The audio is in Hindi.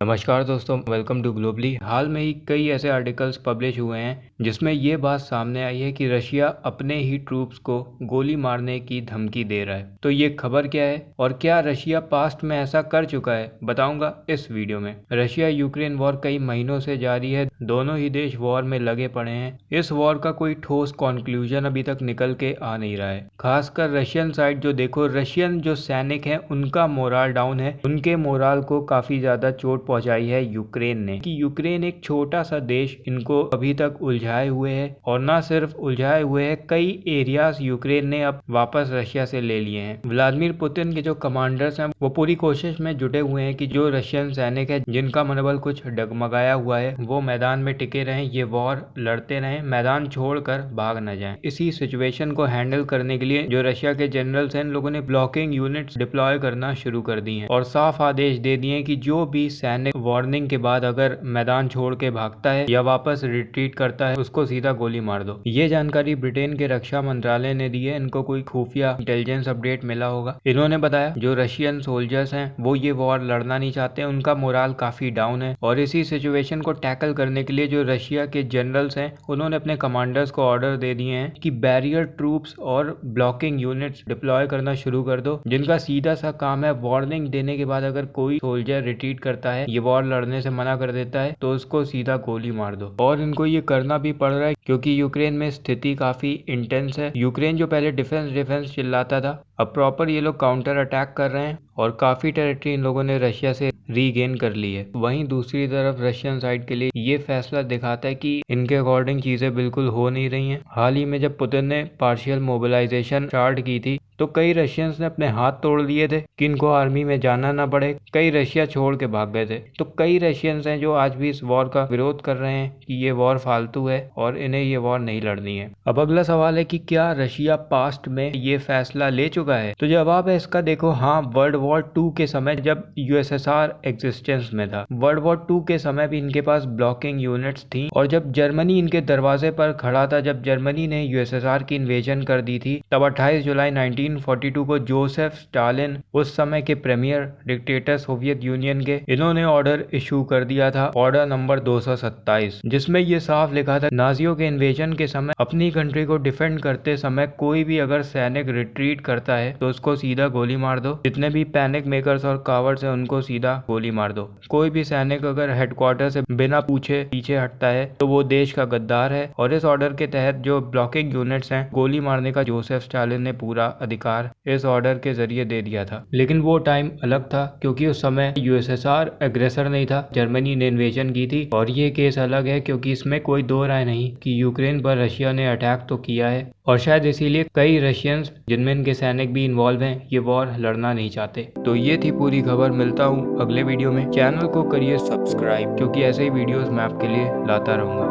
नमस्कार दोस्तों, वेलकम टू ग्लोबली। हाल में ही कई ऐसे आर्टिकल्स पब्लिश हुए हैं जिसमें ये बात सामने आई है कि रशिया अपने ही ट्रूप्स को गोली मारने की धमकी दे रहा है। तो ये खबर क्या है और क्या रशिया पास्ट में ऐसा कर चुका है, बताऊंगा इस वीडियो में। रशिया यूक्रेन वॉर कई महीनों से जारी है, दोनों ही देश वॉर में लगे पड़े हैं। इस वॉर का कोई ठोस कंक्लूजन अभी तक निकल के आ नहीं रहा है। खासकर रशियन साइड जो देखो, रशियन जो सैनिक हैं उनका मोराल डाउन है, उनके मोराल को काफी ज्यादा चोट पहुंचाई है यूक्रेन ने। कि यूक्रेन एक छोटा सा देश इनको अभी तक उलझाए हुए है, और ना सिर्फ उलझाए हुए है, कई एरियाज यूक्रेन ने अब वापस रशिया से ले लिए हैं। व्लादिमीर पुतिन के जो कमांडर्स हैं वो पूरी कोशिश में जुटे हुए हैं कि जो रशियन सैनिक है जिनका मनोबल कुछ डगमगाया हुआ है वो मैदान में टिके रहें, ये वॉर लड़ते रहें, मैदान छोड़कर भाग न जाएं। इसी सिचुएशन को हैंडल करने के लिए जो रशिया के जनरल्स हैं, इन लोगों ने ब्लॉकिंग यूनिट्स डिप्लॉय करना शुरू कर दी हैं और साफ आदेश दे दिए कि जो भी सैनिक वार्निंग के बाद अगर मैदान छोड़ के भागता है या वापस रिट्रीट करता है उसको सीधा गोली मार दो। ये जानकारी ब्रिटेन के रक्षा मंत्रालय ने दी है। इनको कोई खुफिया इंटेलिजेंस अपडेट मिला होगा। इन्होंने बताया जो रशियन सोल्जर्स हैं वो ये वॉर लड़ना नहीं चाहते, उनका मोराल काफी डाउन है, और इसी सिचुएशन को टैकल करने के लिए जो रशिया के जनरल्स हैं उन्होंने अपने कमांडर्स को ऑर्डर दे दिए हैं कि बैरियर ट्रूप्स और ब्लॉकिंग यूनिट्स डिप्लॉय करना शुरू कर दो, जिनका सीधा सा काम है वार्निंग देने के बाद अगर कोई सोल्जर रिट्रीट करता है, ये वॉर लड़ने से मना कर देता है, तो उसको सीधा गोली मार दो। और इनको ये करना भी पड़ रहा है क्योंकि यूक्रेन में स्थिति काफी इंटेंस है। यूक्रेन जो पहले डिफेंस चिल्लाता था, अब प्रॉपर ये लोग काउंटर अटैक कर रहे हैं और काफी टेरिटरी इन लोगों ने रशिया से रीगेन कर ली है। वहीं दूसरी तरफ रशियन साइड के लिए ये फैसला दिखाता है कि इनके अकॉर्डिंग चीजें बिल्कुल हो नहीं रही हैं। हाल ही में जब पुतिन ने पार्शियल मोबिलाइजेशन स्टार्ट की थी तो कई रशियंस ने अपने हाथ तोड़ लिए थे कि इनको आर्मी में जाना ना पड़े, कई रशिया छोड़ के भाग गए थे। तो कई रशियंस हैं जो आज भी इस वॉर का विरोध कर रहे हैं कि ये वॉर फालतू है और इन्हें ये वॉर नहीं लड़नी है। अब अगला सवाल है कि क्या रशिया पास्ट में ये फैसला ले चुका है? तो जवाब है इसका देखो, हाँ। वर्ल्ड वॉर 2 के समय जब यूएसएसआर एग्जिस्टेंस में था, वर्ल्ड वॉर 2 के समय भी इनके पास ब्लॉकिंग यूनिट्स थी, और जब जर्मनी इनके दरवाजे पर खड़ा था, जब जर्मनी ने यूएसएसआर की इन्वेजन कर दी थी, तब 28 जुलाई 1942 को जोसेफ स्टालिन, उस समय के प्रीमियर डिक्टेटर सोवियत यूनियन के, इन्होंने ऑर्डर इशू कर दिया था, ऑर्डर नंबर 227, जिसमें ये साफ लिखा था नाजियों के इन्वेजन के समय अपनी कंट्री को डिफेंड करते समय कोई भी अगर सैनिक रिट्रीट करता है तो उसको सीधा गोली मार दो। जितने भी पैनिक मेकर्स और कावर्ड्स हैं उनको सीधा गोली मार दो। कोई भी सैनिक अगर हेडक्वार्टर से बिना पूछे पीछे हटता है तो वो देश का गद्दार है। और इस ऑर्डर के तहत जो ब्लॉकिंग यूनिट्स हैं, गोली मारने का जोसेफ स्टालिन ने पूरा अधिकार इस ऑर्डर के जरिए दे दिया था। लेकिन वो टाइम अलग था क्योंकि उस समय यूएसएसआर एग्रेसर नहीं था, जर्मनी ने इन्वेजन की थी। और ये केस अलग है क्योंकि इसमें कोई दो राय नहीं कि यूक्रेन पर रशिया ने अटैक तो किया है, और शायद इसीलिए कई रशियंस जिनमें इनके सैनिक भी इन्वॉल्व हैं ये वॉर लड़ना नहीं चाहते। तो ये थी पूरी खबर। मिलता हूँ अगले वीडियो में। चैनल को करिए सब्सक्राइब क्योंकि ऐसे ही वीडियोस मैं आपके लिए लाता रहूंगा।